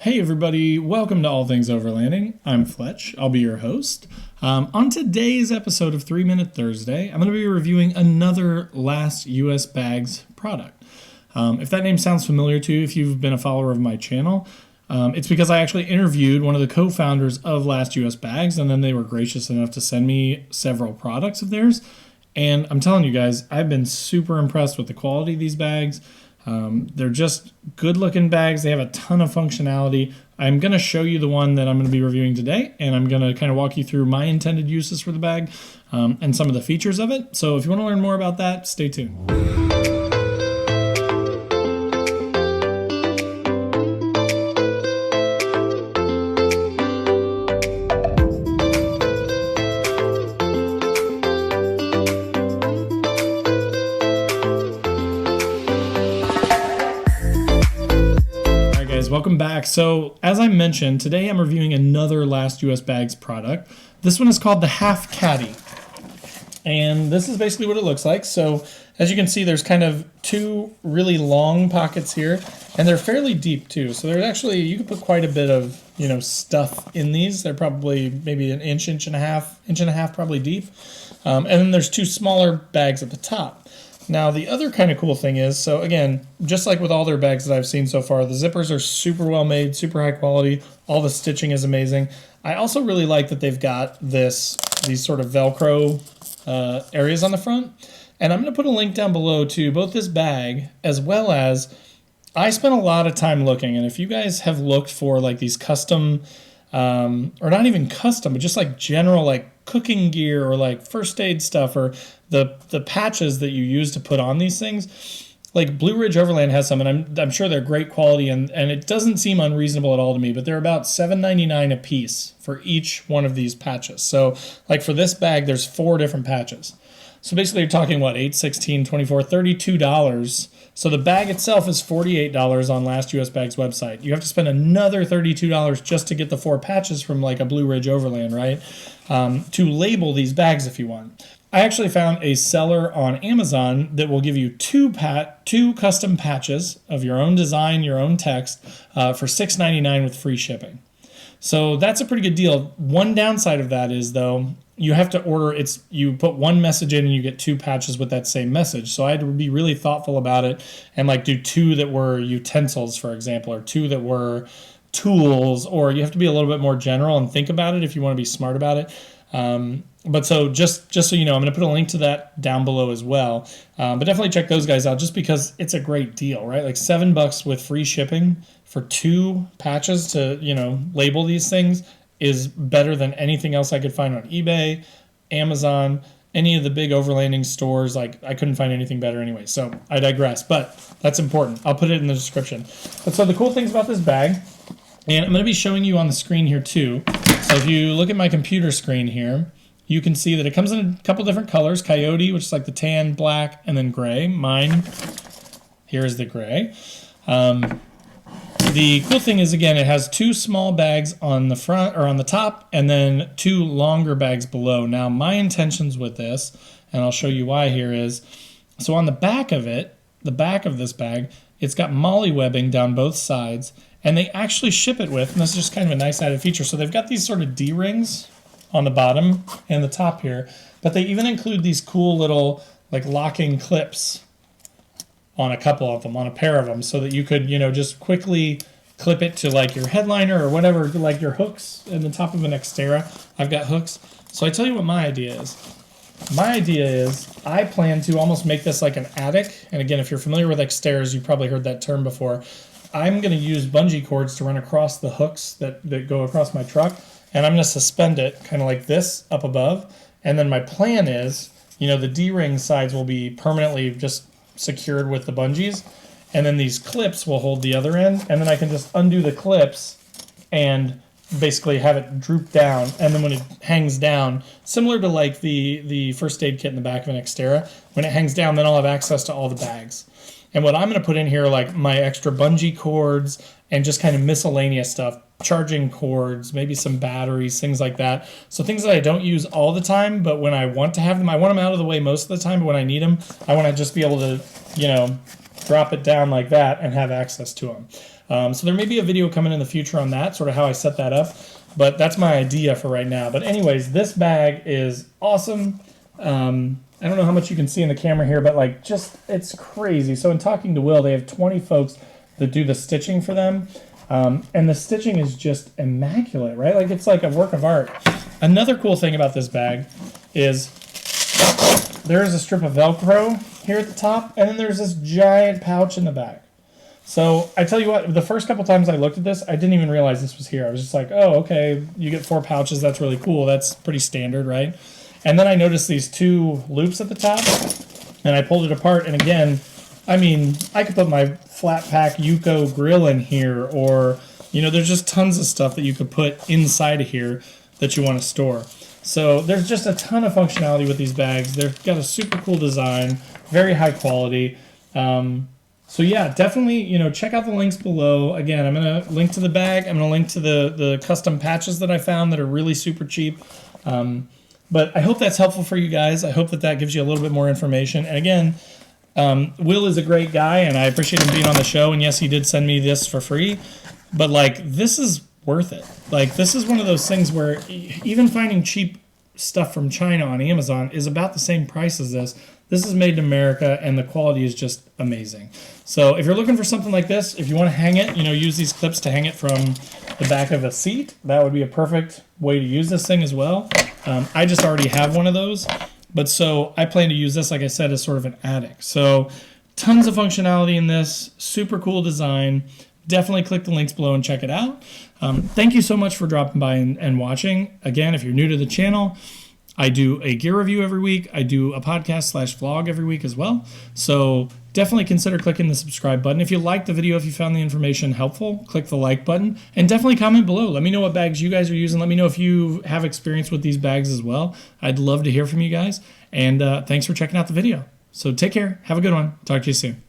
Hey everybody, welcome to All Things Overlanding. I'm Fletch, I'll be your host. On today's episode of 3 Minute Thursday, I'm going to be reviewing another Last US Bags product. If that name sounds familiar to you, if you've been a follower of my channel, it's because I actually interviewed one of the co-founders of Last US Bags, and then they were gracious enough to send me several products of theirs. And I'm telling you guys, I've been super impressed with the quality of these bags. They're just good looking bags. They have a ton of functionality. I'm going to show you the one that I'm going to be reviewing today, and I'm going to kind of walk you through my intended uses for the bag and some of the features of it. So if you want to learn more about that, stay tuned. Welcome back. So as I mentioned, today I'm reviewing another Last US Bags product. This one is called the Half Caddy. And this is basically what it looks like. So as you can see, there's kind of two really long pockets here, and they're fairly deep too. So there's actually, you can put quite a bit of, stuff in these. They're probably maybe an inch and a half probably deep. And then there's two smaller bags at the top. Now, the other kind of cool thing is, so again, just like with all their bags that I've seen so far, the zippers are super well made, super high quality. All the stitching is amazing. I also really like that they've got these sort of Velcro areas on the front. And I'm going to put a link down below to both this bag as well as, I spent a lot of time looking. And if you guys have looked for like these custom, or not even custom, but just like general like cooking gear or like first aid stuff or the patches that you use to put on these things, like Blue Ridge Overland has some, and I'm sure they're great quality, and it doesn't seem unreasonable at all to me, but they're about $7.99 a piece for each one of these patches. So like for this bag, there's 4 different patches. So basically you're talking what, 8, 16, 24, $32. So the bag itself is $48 on Last US Bags website. You have to spend another $32 just to get the 4 patches from like a Blue Ridge Overland, right? To label these bags if you want. I actually found a seller on Amazon that will give you two custom patches of your own design, your own text, for $6.99 with free shipping. So that's a pretty good deal. One downside of that is, though, you have to order, you put one message in and you get 2 patches with that same message. So I had to be really thoughtful about it and like do 2 that were utensils, for example, or 2 that were tools, or you have to be a little bit more general and think about it if you want to be smart about it. But so just so you know, I'm going to put a link to that down below as well. But definitely check those guys out just because it's a great deal, right? Like $7 with free shipping for 2 patches to, label these things is better than anything else I could find on eBay, Amazon, any of the big overlanding stores. Like I couldn't find anything better anyway. So I digress, but that's important. I'll put it in the description. But so the cool things about this bag, and I'm going to be showing you on the screen here too. So if you look at my computer screen here, you can see that it comes in a couple different colors. Coyote, which is like the tan, black, and then gray. Mine, here's the gray. The cool thing is, again, it has 2 small bags on the front or on the top, and then 2 longer bags below. Now, my intentions with this, and I'll show you why here, is, so on the back of it, the back of this bag, it's got Molle webbing down both sides, and they actually ship it with, and this is just kind of a nice added feature, so they've got these sort of D-rings on the bottom and the top here, but they even include these cool little like locking clips on a couple of them, on a pair of them, so that you could, just quickly clip it to like your headliner or whatever, like your hooks in the top of an Xterra. I've got hooks. So I tell you what my idea is. My idea is I plan to almost make this like an attic. And again, if you're familiar with Xterras, you've probably heard that term before. I'm going to use bungee cords to run across the hooks that go across my truck. And I'm going to suspend it kind of like this up above. And then my plan is, the D-ring sides will be permanently just secured with the bungees. And then these clips will hold the other end. And then I can just undo the clips and basically have it droop down. And then when it hangs down, similar to like the first aid kit in the back of an Xterra, when it hangs down, then I'll have access to all the bags. And what I'm going to put in here, like my extra bungee cords and just kind of miscellaneous stuff, charging cords, maybe some batteries, things like that. So things that I don't use all the time, but when I want to have them, I want them out of the way most of the time, but when I need them, I want to just be able to, drop it down like that and have access to them. So there may be a video coming in the future on that, sort of how I set that up. But that's my idea for right now. But anyways, this bag is awesome. I don't know how much you can see in the camera here, but like just, it's crazy. So in talking to Will, they have 20 folks that do the stitching for them. And the stitching is just immaculate, right? Like it's like a work of art. Another cool thing about this bag is there is a strip of Velcro here at the top, and then there's this giant pouch in the back. So I tell you what, the first couple times I looked at this, I didn't even realize this was here. I was just like, oh, okay, you get 4 pouches. That's really cool. That's pretty standard, right? And then I noticed these 2 loops at the top, and I pulled it apart. And again, I mean, I could put my flat pack Yuko grill in here, or, you know, there's just tons of stuff that you could put inside of here that you want to store. So there's just a ton of functionality with these bags. They've got a super cool design, very high quality. So yeah, definitely, you know, check out the links below. Again, I'm going to link to the bag. I'm going to link to the custom patches that I found that are really super cheap. But I hope that's helpful for you guys. I hope that that gives you a little bit more information. And again, Will is a great guy, and I appreciate him being on the show. And yes, he did send me this for free. But like, this is worth it. Like, this is one of those things where even finding cheap stuff from China on Amazon is about the same price as this. This is made in America, and the quality is just amazing. So if you're looking for something like this, if you want to hang it, you know, use these clips to hang it from the back of a seat. That would be a perfect way to use this thing as well. I just already have one of those. But so I plan to use this, like I said, as sort of an attic. So tons of functionality in this. Super cool design. Definitely click the links below and check it out. Thank you so much for dropping by and watching. Again, if you're new to the channel, I do a gear review every week. I do a podcast/vlog every week as well. So definitely consider clicking the subscribe button. If you liked the video, if you found the information helpful, click the like button. And definitely comment below. Let me know what bags you guys are using. Let me know if you have experience with these bags as well. I'd love to hear from you guys. And thanks for checking out the video. So take care. Have a good one. Talk to you soon.